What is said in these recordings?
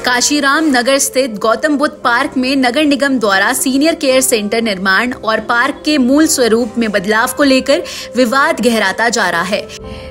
काशीराम नगर स्थित गौतम बुद्ध पार्क में नगर निगम द्वारा सीनियर केयर सेंटर निर्माण और पार्क के मूल स्वरूप में बदलाव को लेकर विवाद गहराता जा रहा है।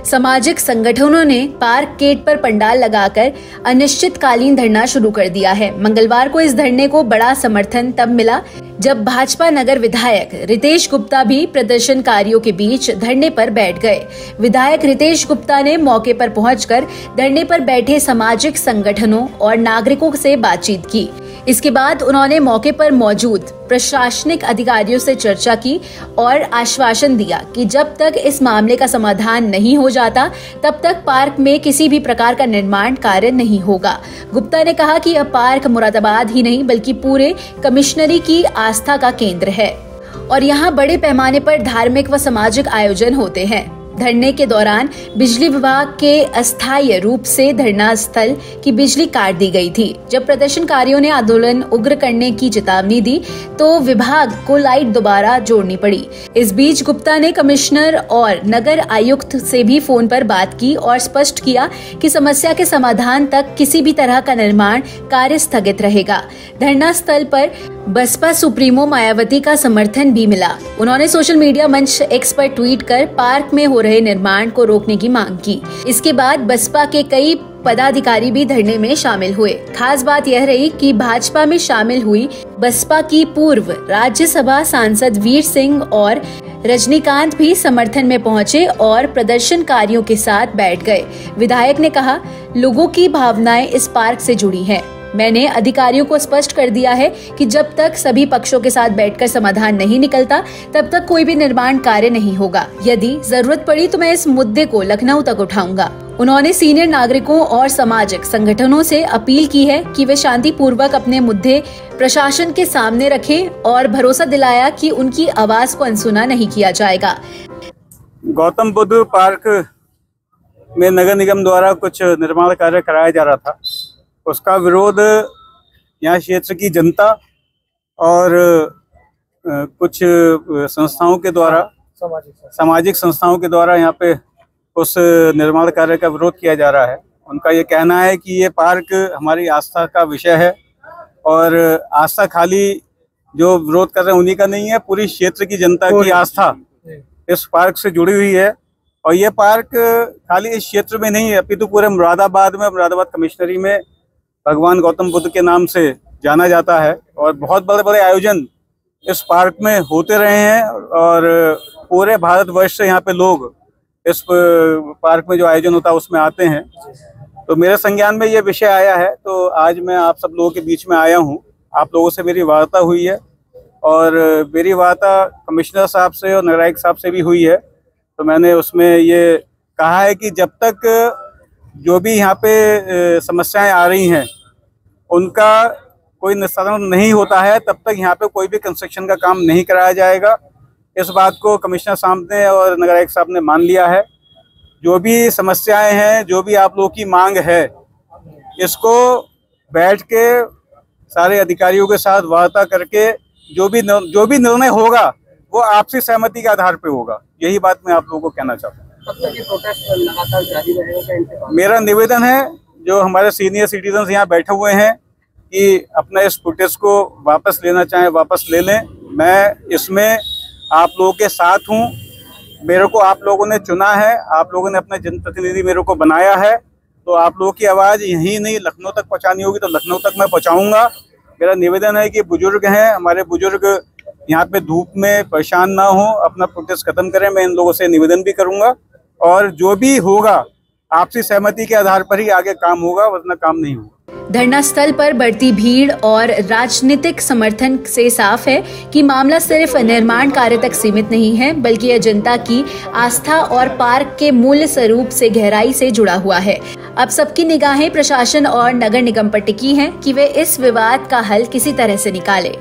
सामाजिक संगठनों ने पार्क गेट पर पंडाल लगाकर अनिश्चितकालीन धरना शुरू कर दिया है। मंगलवार को इस धरने को बड़ा समर्थन तब मिला जब भाजपा नगर विधायक रितेश गुप्ता भी प्रदर्शनकारियों के बीच धरने पर बैठ गए। विधायक रितेश गुप्ता ने मौके पर पहुंचकर धरने पर बैठे सामाजिक संगठनों और नागरिकों से बातचीत की। इसके बाद उन्होंने मौके पर मौजूद प्रशासनिक अधिकारियों से चर्चा की और आश्वासन दिया कि जब तक इस मामले का समाधान नहीं हो जाता तब तक पार्क में किसी भी प्रकार का निर्माण कार्य नहीं होगा। गुप्ता ने कहा कि यह पार्क मुरादाबाद ही नहीं बल्कि पूरे कमिश्नरी की आस्था का केंद्र है और यहाँ बड़े पैमाने पर धार्मिक व सामाजिक आयोजन होते हैं। धरने के दौरान बिजली विभाग के अस्थायी रूप से धरना स्थल की बिजली काट दी गई थी। जब प्रदर्शनकारियों ने आंदोलन उग्र करने की चेतावनी दी तो विभाग को लाइट दोबारा जोड़नी पड़ी। इस बीच गुप्ता ने कमिश्नर और नगर आयुक्त से भी फोन पर बात की और स्पष्ट किया कि समस्या के समाधान तक किसी भी तरह का निर्माण कार्य स्थगित रहेगा। धरना स्थल पर बसपा सुप्रीमो मायावती का समर्थन भी मिला। उन्होंने सोशल मीडिया मंच एक्स पर ट्वीट कर पार्क में हो रहे निर्माण को रोकने की मांग की। इसके बाद बसपा के कई पदाधिकारी भी धरने में शामिल हुए। खास बात यह रही कि भाजपा में शामिल हुई बसपा की पूर्व राज्यसभा सांसद वीर सिंह और रजनीकांत भी समर्थन में पहुंचे और प्रदर्शनकारियों के साथ बैठ गए। विधायक ने कहा, लोगों की भावनाएं इस पार्क से जुड़ी हैं। मैंने अधिकारियों को स्पष्ट कर दिया है कि जब तक सभी पक्षों के साथ बैठकर समाधान नहीं निकलता तब तक कोई भी निर्माण कार्य नहीं होगा। यदि जरूरत पड़ी तो मैं इस मुद्दे को लखनऊ तक उठाऊंगा। उन्होंने सीनियर नागरिकों और सामाजिक संगठनों से अपील की है कि वे शांतिपूर्वक अपने मुद्दे प्रशासन के सामने रखें और भरोसा दिलाया कि उनकी आवाज को अनसुना नहीं किया जाएगा। गौतम बुद्ध पार्क में नगर निगम द्वारा कुछ निर्माण कार्य कराया जा रहा था। उसका विरोध यहाँ क्षेत्र की जनता और कुछ संस्थाओं के द्वारा, सामाजिक संस्थाओं के द्वारा यहाँ पे उस निर्माण कार्य का विरोध किया जा रहा है। उनका ये कहना है कि ये पार्क हमारी आस्था का विषय है और आस्था खाली जो विरोध कर रहे हैं उन्हीं का नहीं है, पूरी क्षेत्र की जनता की आस्था इस पार्क से जुड़ी हुई है। और ये पार्क खाली इस क्षेत्र में नहीं है अपितु पूरे मुरादाबाद कमिश्नरी में भगवान गौतम बुद्ध के नाम से जाना जाता है और बहुत बड़े बड़े आयोजन इस पार्क में होते रहे हैं और पूरे भारतवर्ष से यहाँ पे लोग इस पार्क में जो आयोजन होता है उसमें आते हैं। तो मेरे संज्ञान में ये विषय आया है तो आज मैं आप सब लोगों के बीच में आया हूँ। आप लोगों से मेरी वार्ता हुई है और मेरी वार्ता कमिश्नर साहब से और नगर आयुक्त साहब से भी हुई है। तो मैंने उसमें ये कहा है कि जब तक जो भी यहाँ पे समस्याएं आ रही हैं उनका कोई निस्तारण नहीं होता है तब तक यहाँ पे कोई भी कंस्ट्रक्शन का काम नहीं कराया जाएगा। इस बात को कमिश्नर साहब ने और नगर आयुक्त साहब ने मान लिया है। जो भी समस्याएं हैं, जो भी आप लोगों की मांग है, इसको बैठ के सारे अधिकारियों के साथ वार्ता करके जो भी निर्णय होगा वो आपसी सहमति के आधार पे होगा। यही बात मैं आप लोगों को कहना चाहता हूँ। तब तक ये प्रोटेस्ट लगातार जारी रहेगा। मेरा निवेदन है जो हमारे सीनियर सिटीजन्स यहाँ बैठे हुए हैं कि अपना इस प्रोटेस्ट को वापस लेना चाहें वापस ले लें। मैं इसमें आप लोगों के साथ हूँ। मेरे को आप लोगों ने चुना है, आप लोगों ने अपना जनप्रतिनिधि मेरे को बनाया है। तो आप लोगों की आवाज़ यहीं नहीं लखनऊ तक पहुँचानी होगी तो लखनऊ तक मैं पहुँचाऊँगा। मेरा निवेदन है कि बुजुर्ग हैं, हमारे बुजुर्ग यहाँ पे धूप में परेशान ना हो, अपना प्रोटेस्ट खत्म करें। मैं इन लोगों से निवेदन भी करूँगा और जो भी होगा आपसी सहमति के आधार पर ही आगे काम होगा, वरना काम नहीं होगा। धरना स्थल पर बढ़ती भीड़ और राजनीतिक समर्थन से साफ है कि मामला सिर्फ निर्माण कार्य तक सीमित नहीं है बल्कि यह जनता की आस्था और पार्क के मूल्य स्वरूप से गहराई से जुड़ा हुआ है। अब सबकी निगाहें प्रशासन और नगर निगम पर टिकी हैं कि वे इस विवाद का हल किसी तरह से निकाले।